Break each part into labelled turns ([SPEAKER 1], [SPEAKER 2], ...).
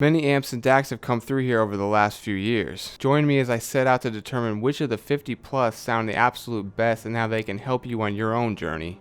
[SPEAKER 1] Many amps and DACs have come through here over the last few years. Join me as I set out to determine which of the 50 plus sound the absolute best and how they can help you on your own journey.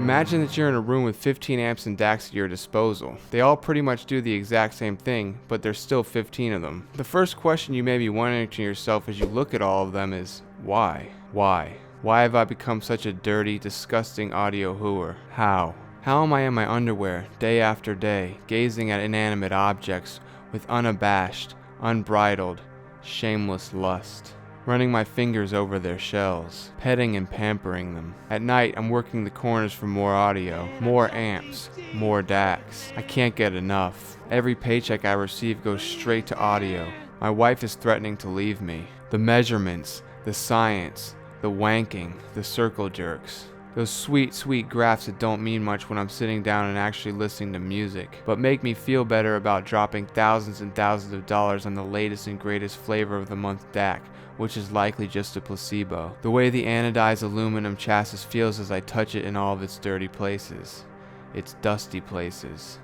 [SPEAKER 1] Imagine that you're in a room with 15 amps and DACs at your disposal. They all pretty much do the exact same thing, but there's still 15 of them. The first question you may be wondering to yourself as you look at all of them is, why? Why? Why have I become such a dirty, disgusting audio hooer? How? How am I in my underwear, day after day, gazing at inanimate objects with unabashed, unbridled, shameless lust? Running my fingers over their shells, petting and pampering them. At night, I'm working the corners for more audio, more amps, more DACs. I can't get enough. Every paycheck I receive goes straight to audio. My wife is threatening to leave me. The measurements, the science, the wanking, the circle jerks. Those sweet, sweet graphs that don't mean much when I'm sitting down and actually listening to music, but make me feel better about dropping thousands and thousands of dollars on the latest and greatest flavor of the month DAC, which is likely just a placebo. The way the anodized aluminum chassis feels as I touch it in all of its dirty places. Its dusty places.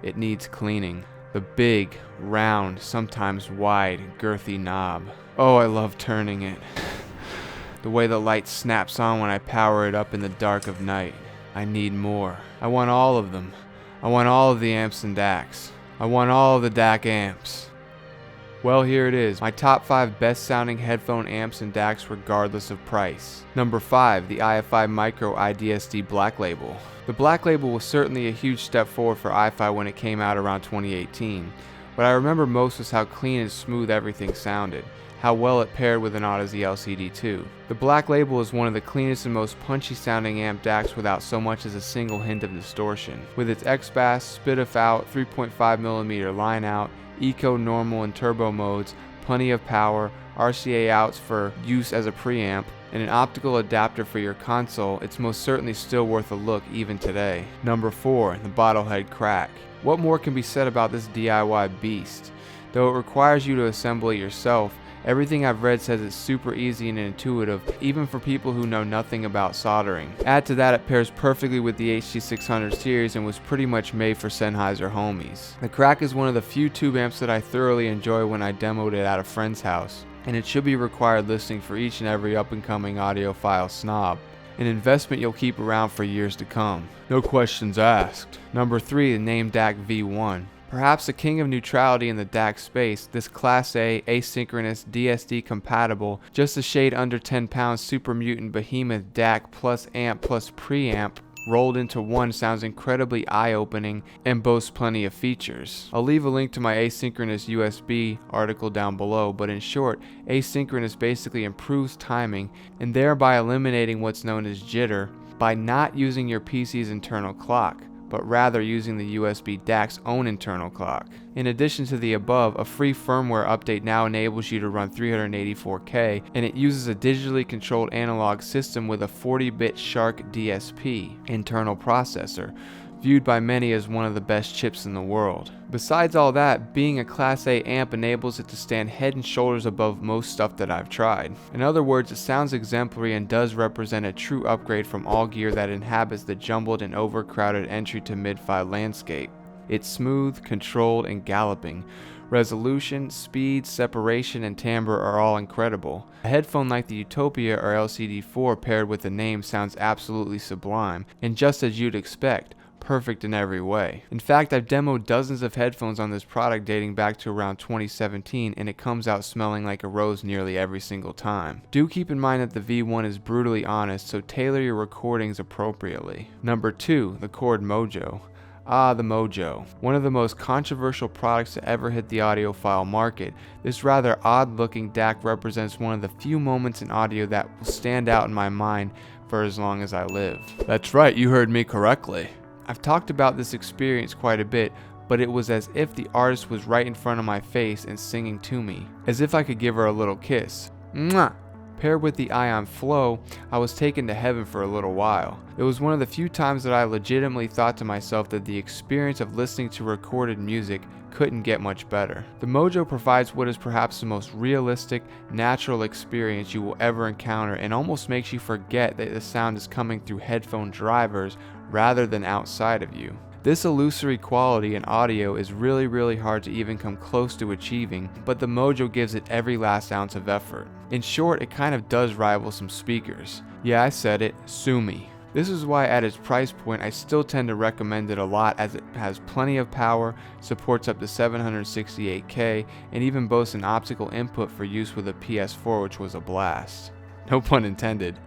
[SPEAKER 1] It needs cleaning. The big, round, sometimes wide, girthy knob. Oh, I love turning it. The way the light snaps on when I power it up in the dark of night. I need more. I want all of them. I want all of the amps and DACs. I want all of the DAC amps. Well, here it is, my top 5 best sounding headphone amps and DACs regardless of price. Number 5, the iFi Micro IDSD Black Label. The Black Label was certainly a huge step forward for iFi when it came out around 2018. What I remember most was how clean and smooth everything sounded, how well it paired with an Audeze LCD2. The Black Label is one of the cleanest and most punchy sounding amp DACs without so much as a single hint of distortion. With its X-Bass, Spit-If Out, 3.5mm line out, Eco, Normal, and Turbo modes, plenty of power, RCA outs for use as a preamp, and an optical adapter for your console, it's most certainly still worth a look even today. Number 4, the Bottlehead Crack. What more can be said about this DIY beast? Though it requires you to assemble it yourself, everything I've read says it's super easy and intuitive, even for people who know nothing about soldering. Add to that, it pairs perfectly with the HT600 series and was pretty much made for Sennheiser homies. The Crack is one of the few tube amps that I thoroughly enjoy when I demoed it at a friend's house, and it should be required listening for each and every up-and-coming audiophile snob. An investment you'll keep around for years to come. No questions asked. Number 3, the Name DAC V1. Perhaps the king of neutrality in the DAC space, this Class A, asynchronous, DSD compatible, just a shade under 10 pounds super mutant behemoth DAC plus amp plus preamp rolled into one sounds incredibly eye-opening and boasts plenty of features. I'll leave a link to my asynchronous USB article down below, but in short, asynchronous basically improves timing and thereby eliminating what's known as jitter by not using your PC's internal clock, but rather using the USB DAC's own internal clock. In addition to the above, a free firmware update now enables you to run 384K, and it uses a digitally controlled analog system with a 40-bit Shark DSP internal processor, viewed by many as one of the best chips in the world. Besides all that, being a Class A amp enables it to stand head and shoulders above most stuff that I've tried. In other words, it sounds exemplary and does represent a true upgrade from all gear that inhabits the jumbled and overcrowded entry to mid-fi landscape. It's smooth, controlled, and galloping. Resolution, speed, separation, and timbre are all incredible. A headphone like the Utopia or LCD4 paired with the Name sounds absolutely sublime, and just as you'd expect, perfect in every way. In fact, I've demoed dozens of headphones on this product dating back to around 2017, and it comes out smelling like a rose nearly every single time. Do keep in mind that the V1 is brutally honest, so tailor your recordings appropriately. Number 2, the Chord Mojo. Ah, the Mojo. One of the most controversial products to ever hit the audiophile market, this rather odd-looking DAC represents one of the few moments in audio that will stand out in my mind for as long as I live. That's right, you heard me correctly. I've talked about this experience quite a bit, but it was as if the artist was right in front of my face and singing to me, as if I could give her a little kiss. Mwah! Paired with the Ion Flow, I was taken to heaven for a little while. It was one of the few times that I legitimately thought to myself that the experience of listening to recorded music couldn't get much better. The Mojo provides what is perhaps the most realistic, natural experience you will ever encounter and almost makes you forget that the sound is coming through headphone drivers rather than outside of you. This illusory quality in audio is really hard to even come close to achieving, but the Mojo gives it every last ounce of effort. In short, it kind of does rival some speakers. Yeah, I said it, sue me. This is why at its price point I still tend to recommend it a lot, as it has plenty of power, supports up to 768K, and even boasts an optical input for use with a PS4, which was a blast. No pun intended.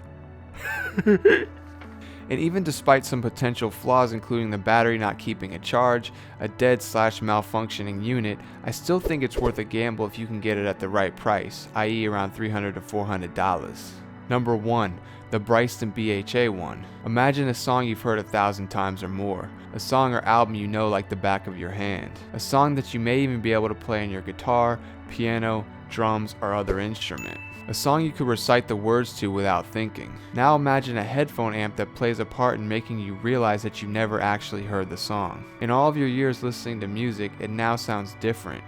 [SPEAKER 1] And even despite some potential flaws, including the battery not keeping a charge, a dead/malfunctioning unit, I still think it's worth a gamble if you can get it at the right price, i.e. around $300 to $400. Number 1. The Bryston BHA-1. Imagine a song you've heard 1,000 times or more. A song or album you know like the back of your hand. A song that you may even be able to play on your guitar, piano, drums, or other instrument. A song you could recite the words to without thinking. Now imagine a headphone amp that plays a part in making you realize that you never actually heard the song. In all of your years listening to music, it now sounds different,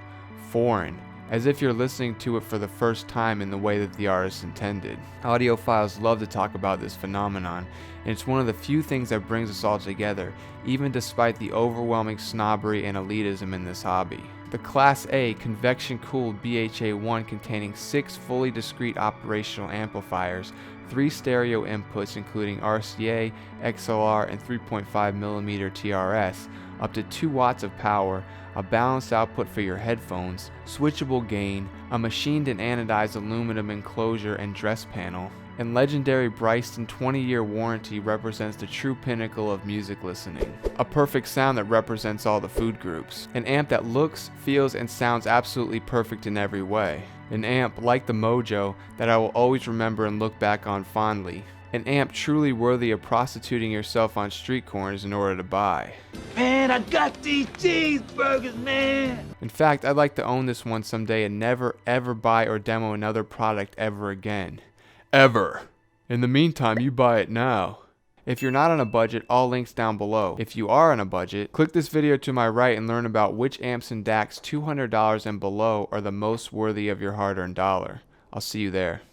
[SPEAKER 1] foreign, as if you're listening to it for the first time in the way that the artist intended. Audiophiles love to talk about this phenomenon, and it's one of the few things that brings us all together, even despite the overwhelming snobbery and elitism in this hobby. The Class A convection-cooled BHA-1 containing 6 fully discrete operational amplifiers, 3 stereo inputs including RCA, XLR, and 3.5mm TRS, up to 2 watts of power, a balanced output for your headphones, switchable gain, a machined and anodized aluminum enclosure and dress panel, and legendary Bryston 20-year warranty represents the true pinnacle of music listening. A perfect sound that represents all the food groups. An amp that looks, feels, and sounds absolutely perfect in every way. An amp, like the Mojo, that I will always remember and look back on fondly. An amp truly worthy of prostituting yourself on street corners in order to buy.
[SPEAKER 2] Man, I got these cheeseburgers, man!
[SPEAKER 1] In fact, I'd like to own this one someday and never ever buy or demo another product ever again. Ever. In the meantime, you buy it now. If you're not on a budget, all links down below. If you are on a budget, click this video to my right and learn about which amps and DACs $200 and below are the most worthy of your hard-earned dollar. I'll see you there.